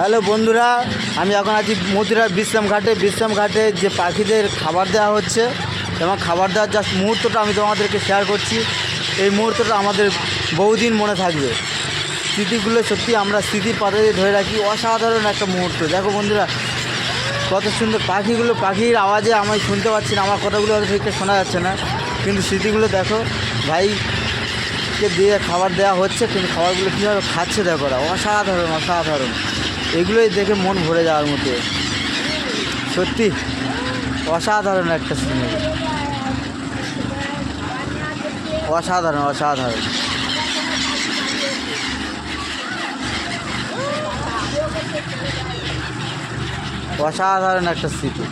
Hello বন্ধুরা, আমি এখন আছি মথুরার বিশ্রামঘাটে যে পাখিদের খাবার দেওয়া হচ্ছে এবং খাবার দেওয়ার জাস্ট মুহূর্তটা আমি তোমাদেরকে শেয়ার করছি। এই মুহূর্তটা আমাদের বহুদিন মনে থাকবে। স্মৃতিগুলো সত্যি আমরা স্মৃতির পাতায় ধরে রাখি। অসাধারণ একটা মুহূর্ত। দেখো বন্ধুরা, কত সুন্দর পাখির আওয়াজে আমি শুনতে পাচ্ছি না, আমার কথাগুলো হয়তো ঠিকঠাক শোনা যাচ্ছে না, কিন্তু স্মৃতিগুলো দেখো। ভাইকে দিয়ে খাবার দেওয়া হচ্ছে, কিন্তু খাবারগুলো কীভাবে খাচ্ছে দেখো, ওরা অসাধারণ। এগুলোই দেখে মন ভরে যাওয়ার মতো। সত্যি অসাধারণ একটা সিনেমা, অসাধারণ একটা স্মৃতি।